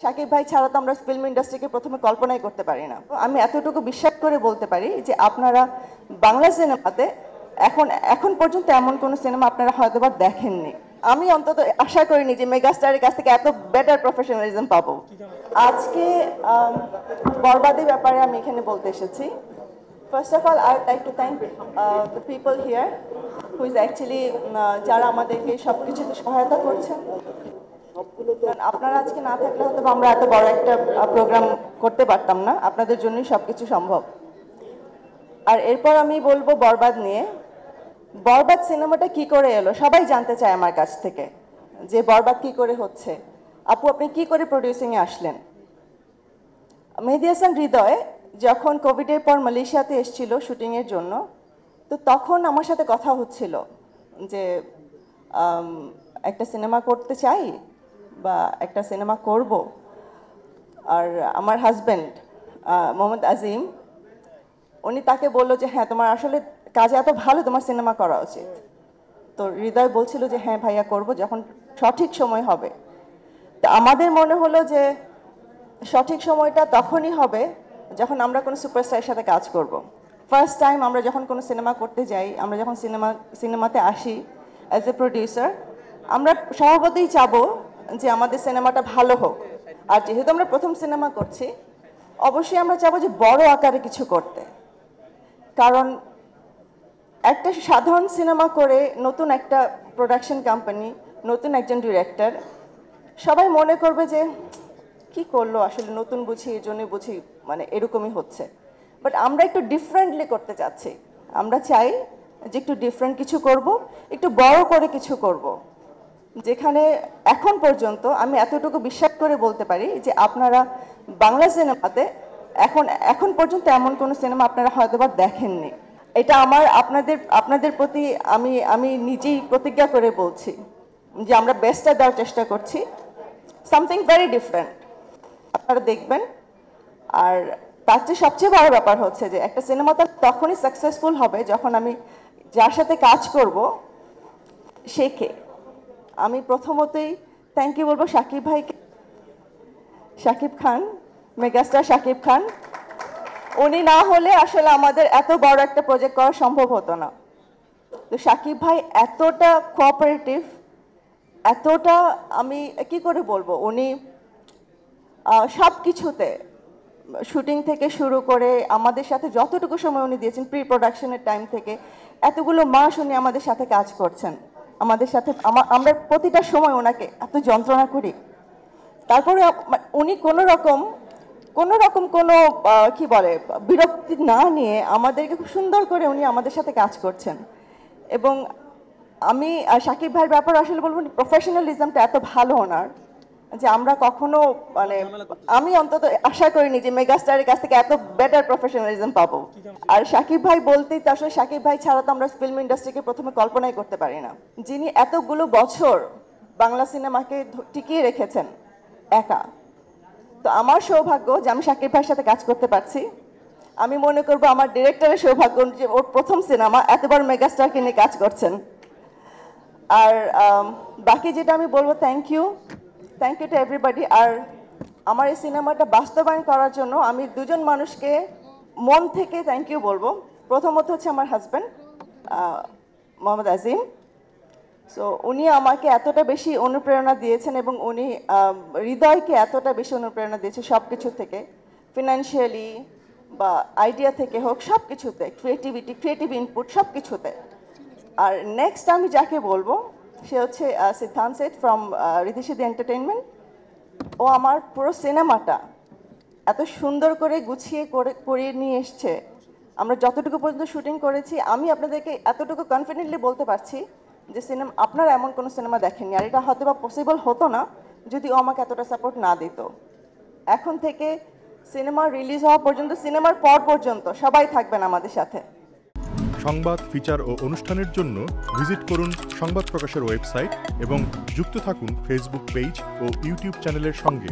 শাকিব ভাই ছাড়া তো আমরা ফিল্ম ইন্ডাস্ট্রিকে প্রথমে কল্পনাই করতে পারি না। আমি এতটুকু বিশ্বাস করে বলতে পারি যে আপনারা বাংলা সিনেমাতে এখন পর্যন্ত এমন কোনো সিনেমা আপনারা হয়তোবা দেখেননি। আমি অন্তত আশা করিনি যে মেগাস্টারের কাছ থেকে এত বেটার প্রফেশনালিজম পাবো। আজকে বরবাদের ব্যাপারে আমি এখানে বলতে এসেছি। First of all, I would like to thank the people here who is actually যারা আমাদেরকে সবকিছুতে সহায়তা করছেন। আপনারা আজকে না থাকলে হয়তো আমরা এত বড় একটা প্রোগ্রাম করতে পারতাম না। আপনাদের জন্যই সবকিছু সম্ভব। আর এরপর আমি বলবো বরবাদ নিয়ে। বরবাদ সিনেমাটা কি করে এলো সবাই জানতে চায় আমার কাছ থেকে, যে বরবাদ কি করে হচ্ছে, আপু আপনি কি করে প্রডিউসিং এ আসলেন। মেহেদী হাসান হৃদয় যখন কোভিডের পর মালয়েশিয়াতে এসেছিল শুটিং এর জন্য, তো তখন আমার সাথে কথা হচ্ছিল যে একটা সিনেমা করতে চাই বা একটা সিনেমা করব। আর আমার হাজব্যান্ড মোহাম্মদ আজিম, উনি তাকে বললো যে হ্যাঁ তোমার আসলে কাজে এত ভালো, তোমার সিনেমা করা উচিত। তো হৃদয় বলছিল যে হ্যাঁ ভাইয়া করব, যখন সঠিক সময় হবে। তো আমাদের মনে হলো যে সঠিক সময়টা তখনই হবে যখন আমরা কোনো সুপারস্টারের সাথে কাজ করব। ফার্স্ট টাইম আমরা যখন কোনো সিনেমা করতে যাই, আমরা যখন সিনেমাতে আসি অ্যাজ এ প্রডিউসার, আমরা স্বভাবতই চাবো যে আমাদের সিনেমাটা ভালো হোক। আর যেহেতু আমরা প্রথম সিনেমা করছি, অবশ্যই আমরা চাবো যে বড় আকারে কিছু করতে। কারণ একটা সাধারণ সিনেমা করে নতুন একটা প্রোডাকশন কোম্পানি, নতুন একজন ডিরেক্টর, সবাই মনে করবে যে কি করলো আসলে, নতুন বুঝি এই জন্যই বুঝি, মানে এরকমই হচ্ছে। বাট আমরা একটু ডিফারেন্টলি করতে চাচ্ছি। আমরা চাই যে একটু ডিফারেন্ট কিছু করব, একটু বড় করে কিছু করব, যেখানে এখন পর্যন্ত আমি এতটুকু বিশ্বাস করে বলতে পারি যে আপনারা বাংলা সিনেমাতে এখন পর্যন্ত এমন কোনো সিনেমা আপনারা হয়তোবা দেখেননি। এটা আমার আপনাদের প্রতি আমি নিজেই প্রতিজ্ঞা করে বলছি যে আমরা বেস্টটা দেওয়ার চেষ্টা করছি, সামথিং ভেরি ডিফারেন্ট আপনারা দেখবেন। আর তার চেয়ে সবচেয়ে বড় ব্যাপার হচ্ছে যে একটা সিনেমা তখনই সাকসেসফুল হবে যখন আমি যার সাথে কাজ করব সে কে। আমি প্রথমতই থ্যাংক ইউ বলবো শাকিব ভাইকে, শাকিব খান, মেগাস্টার শাকিব খান। উনি না হলে আসলে আমাদের এত বড় একটা প্রজেক্ট করা সম্ভব হতো না। তো শাকিব ভাই এতটা কোঅপারেটিভ, এতটা আমি কি করে বলবো, উনি সব কিছুতে শুটিং থেকে শুরু করে আমাদের সাথে যতটুকু সময় উনি দিয়েছেন, প্রি প্রোডাকশনের টাইম থেকে এতগুলো মাস উনি আমাদের সাথে কাজ করছেন, আমাদের সাথে আমরা প্রতিটা সময় ওনাকে এত যন্ত্রণা করি, তারপরে উনি কোনো রকম কোনো কি বলে বিরক্তি না নিয়ে আমাদেরকে খুব সুন্দর করে উনি আমাদের সাথে কাজ করছেন। এবং আমি শাকিব ভাইয়ের ব্যাপারে আসলে বলবো প্রফেশনালিজমটা এত ভালো ওনার, যে আমরা কখনো মানে আমি অন্তত আশা করিনি যে মেগাস্টারের কাছ থেকে এত বেটার প্রফেশনালিজম পাবো। আর শাকিব ভাই বলতেই তো আসলে শাকিব ভাই ছাড়া তো আমরা ফিল্ম ইন্ডাস্ট্রিকে প্রথমে কল্পনাই করতে পারি না, যিনি এতগুলো বছর বাংলা সিনেমাকে টিকিয়ে রেখেছেন একা। তো আমার সৌভাগ্য যে আমি শাকিব ভাইয়ের সাথে কাজ করতে পারছি। আমি মনে করবো আমার ডিরেক্টরের সৌভাগ্য যে ওর প্রথম সিনেমা এতবার মেগাস্টারকে নিয়ে কাজ করছেন। আর বাকি যেটা আমি বলবো থ্যাংক ইউ টু এভরিবডি। আর আমার এই সিনেমাটা বাস্তবায়ন করার জন্য আমি দুজন মানুষকে মন থেকে থ্যাংক ইউ বলবো। প্রথমত হচ্ছে আমার হাজব্যান্ড মোহাম্মদ আজিম। সো উনি আমাকে এতটা বেশি অনুপ্রেরণা দিয়েছেন এবং উনি হৃদয়কে এতটা বেশি অনুপ্রেরণা দিয়েছে সব কিছু থেকে, ফিনান্সিয়ালি বা আইডিয়া থেকে হোক, সব কিছুতে, ক্রিয়েটিভ ইনপুট সব কিছুতে। আর নেক্সট আমি যাকে বলবো সে হচ্ছে সিদ্ধান্ত সেট ফ্রম রিদ্ধি সিদ্ধি এন্টারটেইনমেন্ট। ও আমার পুরো সিনেমাটা এত সুন্দর করে গুছিয়ে করিয়ে নিয়ে এসছে। আমরা যতটুকু পর্যন্ত শুটিং করেছি, আমি আপনাদেরকে এতটুকু কনফিডেন্টলি বলতে পারছি যে আপনারা এমন কোনো সিনেমা দেখেননি। আর এটা হয়তো বা পসিবল হতো না যদি ও আমাকে এতটা সাপোর্ট না দিত। এখন থেকে সিনেমা রিলিজ হওয়া পর্যন্ত, সিনেমার পর পর্যন্ত সবাই থাকবেন আমাদের সাথে। সংবাদ, ফিচার ও অনুষ্ঠানের জন্য ভিজিট করুন সংবাদ প্রকাশের ওয়েবসাইট এবং যুক্ত থাকুন ফেসবুক পেজ ও ইউটিউব চ্যানেলের সঙ্গে।